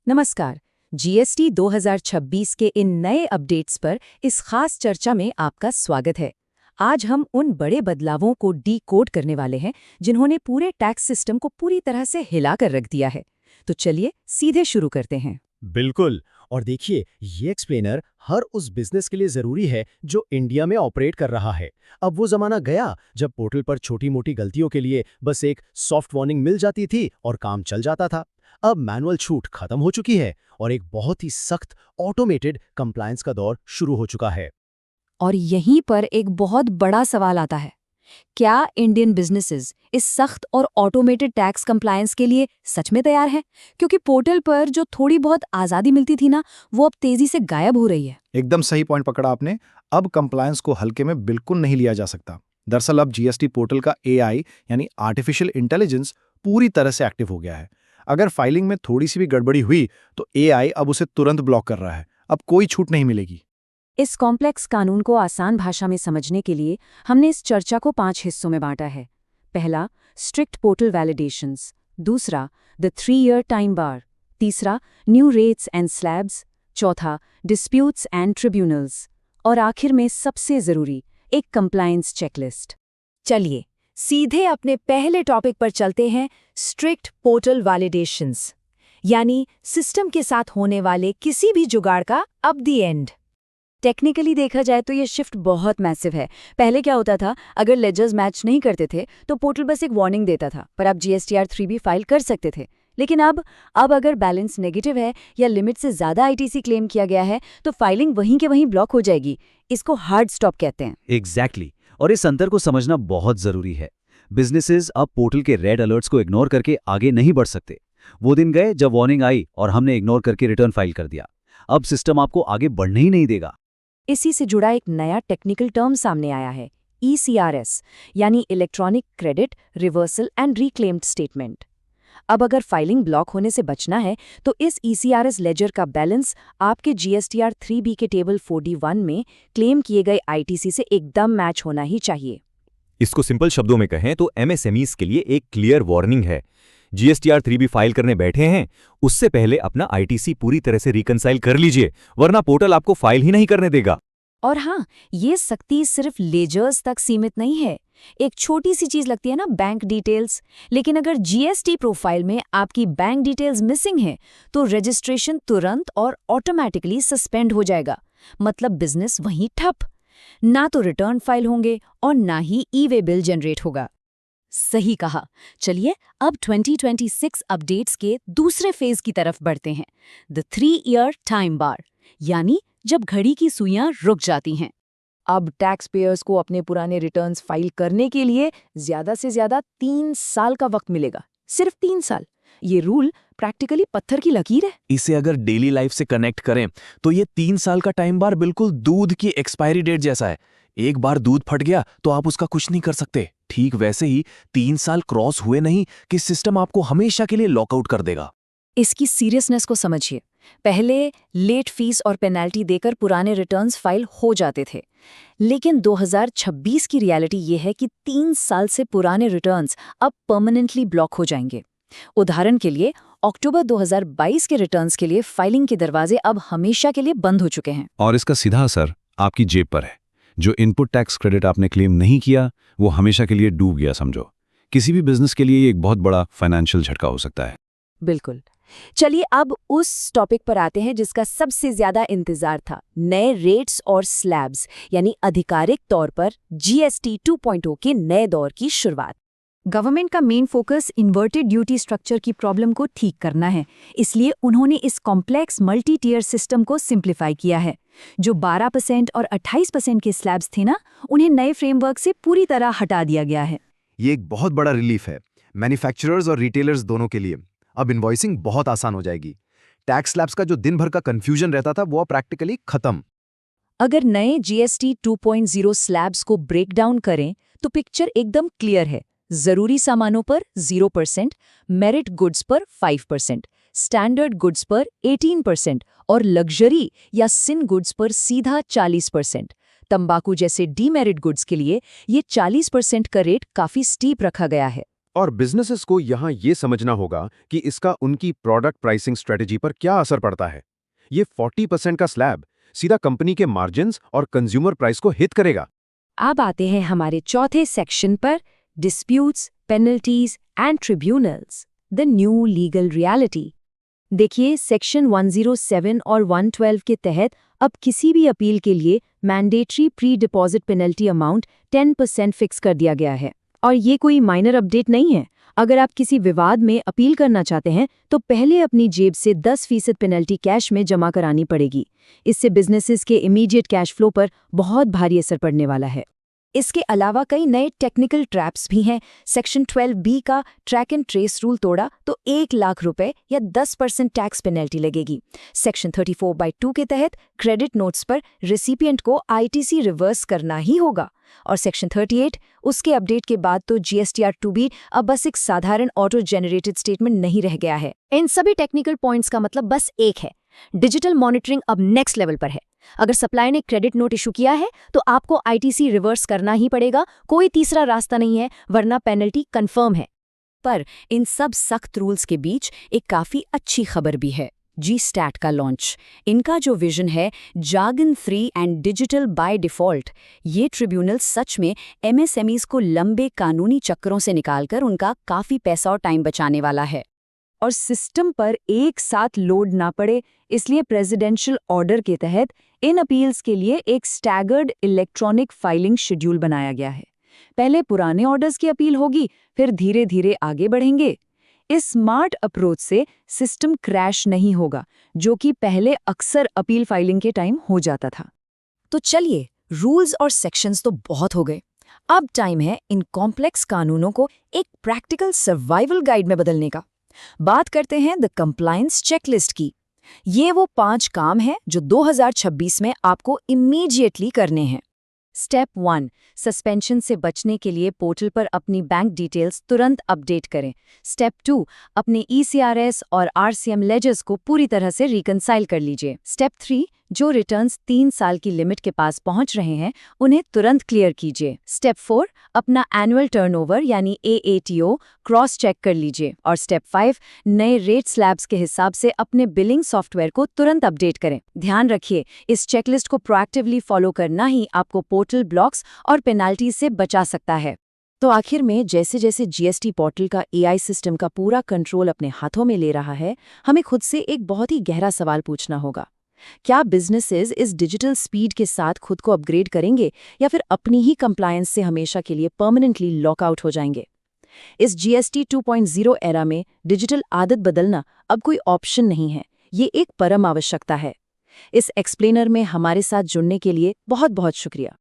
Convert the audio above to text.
नमस्कार। जीएसटी 2026 के इन नए अपडेट्स पर इस खास चर्चा में आपका स्वागत है। आज हम उन बड़े बदलावों को डीकोड करने वाले हैं जिन्होंने पूरे टैक्स सिस्टम को पूरी तरह से हिलाकर रख दिया है। तो चलिए सीधे शुरू करते हैं। बिल्कुल। और देखिए, ये एक्सप्लेनर हर उस बिजनेस के लिए जरूरी है जो इंडिया में ऑपरेट कर रहा है। अब वो जमाना गया जब पोर्टल पर छोटी-मोटी गलतियों के लिए बस एक सॉफ्ट वार्निंग मिल जाती थी और काम चल जाता था। अब मैनुअल छूट खत्म हो चुकी है और एक बहुत ही सख्त ऑटोमेटेड कंप्लायंस का दौर शुरू हो चुका है। और यहीं पर एक बहुत बड़ा सवाल आता है, क्या इंडियन बिजनेसेस इस सख्त और ऑटोमेटेड टैक्स कंप्लायंस के लिए सच में तैयार हैं? क्योंकि पोर्टल पर जो थोड़ी बहुत आज़ादी मिलती थी ना, वो अब तेजी से गायब हो रही है। एकदम सही पॉइंट पकड़ा आपने। अब कंप्लायंस को हल्के में बिल्कुल नहीं लिया जा सकता। दरअसल अब जीएसटी पोर्टल का एआई यानी आर्टिफिशियल इंटेलिजेंस पूरी तरह से एक्टिव हो गया है। अगर फाइलिंग में थोड़ी सी भी गड़बड़ी हुई तो एआई अब उसे तुरंत ब्लॉक कर रहा है। अब कोई छूट नहीं मिलेगी। इस कॉम्प्लेक्स कानून को आसान भाषा में समझने के लिए हमने इस चर्चा को 5 हिस्सों में बांटा है। पहला, स्ट्रिक्ट पोर्टल वैलिडेशंस। दूसरा, द 3-year टाइम बार। तीसरा, न्यू रेट्स एंड स्लैब्स। चौथा, डिस्प्यूट्स एंड ट्रिब्यूनल्स। और आखिर में सबसे जरूरी, एक कंप्लायंस चेकलिस्ट। चलिए सीधे अपने पहले टॉपिक पर चलते हैं, स्ट्रिक्ट पोर्टल वैलिडेशंस, यानी सिस्टम के साथ होने वाले किसी भी जुगाड़ का अब द एंड। टेक्निकली देखा जाए तो ये शिफ्ट बहुत मैसिव है। पहले क्या होता था, अगर लेजर्स मैच नहीं करते थे तो पोर्टल बस एक वार्निंग देता था, पर आप जीएसटीआर 3 भी फाइल कर सकते थे। लेकिन अब अगर बैलेंस नेगेटिव है या लिमिट से ज़्यादा आईटीसी क्लेम किया गया है तो फाइलिंग वहीं के वहीं ब्लॉक हो जाएगी। इसको हार्ड स्टॉप कहते हैं। एग्जैक्टली। और इस अंतर को समझना बहुत जरूरी है। बिजनेसेस अब पोर्टल के रेड अलर्ट्स को इग्नोर करके आगे नहीं बढ़ सकते। वो दिन गए जब वार्निंग आई और हमने इग्नोर करके रिटर्न फाइल कर दिया। अब सिस्टम आपको आगे बढ़ने ही नहीं देगा। इसी से जुड़ा एक नया टेक्निकल टर्म सामने आया है, ECRS, यानी electronic credit reversal and reclaimed statement. अब अगर फाइलिंग ब्लॉक होने से बचना है तो इस ECRS लेजर का बैलेंस आपके GSTR 3B के टेबल 4D1 में क्लेम किए गए ITC से एकदम मैच होना ही चाहिए। इसको सिंपल शब्दों में कहें तो MSMEs के लिए एक क्लियर वार्निंग है। GSTR 3B फाइल करने बैठे हैं, उससे पहले अपना ITC पूरी तरह से रिकंसाइल कर लीजिए, वरना पोर्टल आपको फाइल ही नहीं करने देगा। और हाँ, ये सख्ती सिर्फ लेजर्स तक सीमित नहीं है। एक छोटी सी चीज लगती है ना, बैंक डिटेल्स। लेकिन अगर जीएसटी प्रोफाइल में आपकी बैंक डिटेल्स मिसिंग है तो रजिस्ट्रेशन तुरंत और ऑटोमेटिकली सस्पेंड हो जाएगा। मतलब बिजनेस वहीं ठप। ना तो रिटर्न फाइल होंगे और ना ही ई-वे बिल जनरेट होगा। सही कहा। चलिए अब 2026 अपडेट्स के दूसरे फेज की तरफ बढ़ते हैं, द 3-year टाइम बार, यानी जब घड़ी की सुइयां रुक जाती हैं। अब टैक्स पेयर्स को अपने पुराने रिटर्न्स फाइल करने के लिए ज्यादा से ज्यादा 3 साल का वक्त मिलेगा। सिर्फ 3 साल। ये रूल प्रैक्टिकली पत्थर की लकीर है। इसे अगर डेली लाइफ से कनेक्ट करें तो ये 3 साल का टाइम बार बिल्कुल दूध की एक्सपायरी डेट जैसा है। एक बार दूध फट गया तो आप उसका कुछ नहीं कर सकते। ठीक वैसे ही 3 साल क्रॉस हुए नहीं कि सिस्टम आपको हमेशा के लिए लॉकआउट कर देगा। इसकी सीरियसनेस को समझिए। पहले लेट फीस और पेनल्टी देकर पुराने रिटर्न्स फाइल हो जाते थे, लेकिन 2026 की रियलिटी ये है कि 3 साल से पुराने रिटर्न्स अब परमानेंटली ब्लॉक हो जाएंगे। उदाहरण के लिए अक्टूबर 2022 के रिटर्न्स के लिए फाइलिंग के दरवाजे अब हमेशा के लिए बंद हो चुके हैं। और इसका सीधा असर आपकी जेब पर है। जो इनपुट टैक्स क्रेडिट आपने क्लेम नहीं किया वो हमेशा के लिए डूब गया समझो। किसी भी बिजनेस के लिए ये एक बहुत बड़ा फाइनेंशियल झटका हो सकता है। बिल्कुल। चलिए अब उस टॉपिक पर आते हैं जिसका सबसे ज्यादा इंतजार था, नए रेट्स और स्लैब्स, यानी आधिकारिक तौर पर GST 2.0 के नए दौर की शुरुआत। गवर्नमेंट का main focus inverted duty structure की प्रॉब्लम को ठीक करना है, इसलिए उन्होंने इस कॉम्प्लेक्स मल्टी टियर सिस्टम को सिंप्लीफाई किया है। जो 12% और 28% के स्लैब्स थे ना, उन्हें नए फ्रेमवर्क से पूरी तरह हटा दिया गया है। ये एक बहुत बड़ा रिलीफ है मैन्युफैक्चरर्स और रिटेलर्स दोनों के लिए। अब इनवॉइसिंग बहुत आसान हो जाएगी। टैक्स स्लैब्स का जो दिन भर का कंफ्यूजन रहता था वो प्रैक्टिकली खत्म। अगर नए GST 2.0 स्लैब्स को ब्रेक डाउन करें तो पिक्चर एकदम क्लियर है। जरूरी सामानों पर 0%, मेरिट गुड्स पर 5%, स्टैंडर्ड गुड्स पर 18% और लग्जरी या सिन गुड्स पर सीधा 40%। तंबाकू जैसे डीमेरिट गुड्स के लिए ये 40% का रेट काफी स्टीप रखा गया है। और बिजनेसेस को यहाँ ये समझना होगा कि इसका उनकी प्रोडक्ट प्राइसिंग स्ट्रेटजी पर क्या असर पड़ता है। ये 40% का स्लैब सीधा कंपनी के मार्जिन्स और कंज्यूमर प्राइस को हिट करेगा। अब आते हैं हमारे चौथे सेक्शन पर, disputes, penalties and tribunals, the new legal reality. देखिए, सेक्शन 107 और 112 के तहत अब किसी भी अपील के लिए mandatory pre deposit penalty amount 10% fix कर दिया गया है। और ये कोई माइनर अपडेट नहीं है। अगर आप किसी विवाद में अपील करना चाहते हैं तो पहले अपनी जेब से 10% पेनल्टी कैश में जमा करानी पड़ेगी। इससे बिजनेसेस के इमीडिएट कैश फ्लो पर बहुत भारी असर पड़ने वाला है। इसके अलावा कई नए टेक्निकल ट्रैप्स भी हैं। सेक्शन 12B का ट्रैक एंड ट्रेस रूल तोड़ा तो 1 लाख रुपए या 10% टैक्स पेनल्टी लगेगी। सेक्शन 34/2 के तहत क्रेडिट नोट्स पर रेसिपिएंट को ITC रिवर्स करना ही होगा। और सेक्शन 38, उसके अपडेट के बाद तो GSTR 2B अब बस एक साधारण ऑटो जेनरेटेड स्टेटमेंट नहीं रह गया है। इन सभी टेक्निकल पॉइंट्स का मतलब बस एक है, डिजिटल मॉनिटरिंग अब नेक्स्ट लेवल पर है। अगर सप्लायर ने क्रेडिट नोट इशू किया है तो आपको ITC रिवर्स करना ही पड़ेगा, कोई तीसरा रास्ता नहीं है, वरना पेनल्टी कंफर्म है। पर इन सब सख्त रूल्स के बीच एक काफी अच्छी खबर भी है, G-STAT का लॉन्च। इनका जो विजन है, jargon free and digital by default, ये ट्रिब्यूनल सच में MSMEs को लंबे कानूनी चक्करों से निकालकर उनका काफी पैसा और टाइम बचाने वाला है। और सिस्टम पर एक साथ लोड ना पड़े, इसलिए प्रेसिडेंशियल ऑर्डर के तहत इन अपील्स के लिए एक स्टैगर्ड इलेक्ट्रॉनिक फाइलिंग शेड्यूल बनाया गया है। पहले पुराने ऑर्डर्स की अपील होगी, फिर धीरे धीरे आगे बढ़ेंगे। इस स्मार्ट अप्रोच से सिस्टम क्रैश नहीं होगा, जो कि पहले अक्सर अपील फाइलिंग के टाइम हो जाता था। तो चलिए, रूल्स और सेक्शंस तो बहुत हो गए। अब टाइम है इन कॉम्प्लेक्स कानूनों को एक प्रैक्टिकल सर्वाइवल गाइड में बदलने का। बात करते हैं द कंप्लायंस चेकलिस्ट की। ये वो 5 काम हैं जो 2026 में आपको इमीडिएटली करने हैं। स्टेप 1, सस्पेंशन से बचने के लिए पोर्टल पर अपनी बैंक डिटेल्स तुरंत अपडेट करें। स्टेप 2, अपने ECRS और RCM लेजर्स को पूरी तरह से रिकंसाइल कर लीजिए। स्टेप 3, जो रिटर्न्स 3 साल की लिमिट के पास पहुंच रहे हैं उन्हें तुरंत क्लियर कीजिए। स्टेप 4, अपना एनुअल टर्नओवर यानी AATO क्रॉस चेक कर लीजिए। और स्टेप 5, नए रेट स्लैब्स के हिसाब से अपने बिलिंग सॉफ्टवेयर को तुरंत अपडेट करें। ध्यान रखिए, इस चेकलिस्ट को प्रोएक्टिवली फॉलो करना ही आपको पोर्टल ब्लॉक्स और पेनाल्टी से बचा सकता है। तो आखिर में जैसे जैसे GST पोर्टल का AI सिस्टम का पूरा कंट्रोल अपने हाथों में ले रहा है, हमें खुद से एक बहुत ही गहरा सवाल पूछना होगा। क्या बिजनेसेस इस डिजिटल स्पीड के साथ खुद को अपग्रेड करेंगे या फिर अपनी ही कंप्लायंस से हमेशा के लिए परमानेंटली लॉकआउट हो जाएंगे? इस GST 2.0 एरा में डिजिटल आदत बदलना अब कोई ऑप्शन नहीं है, ये एक परम आवश्यकता है। इस एक्सप्लेनर में हमारे साथ जुड़ने के लिए बहुत बहुत शुक्रिया।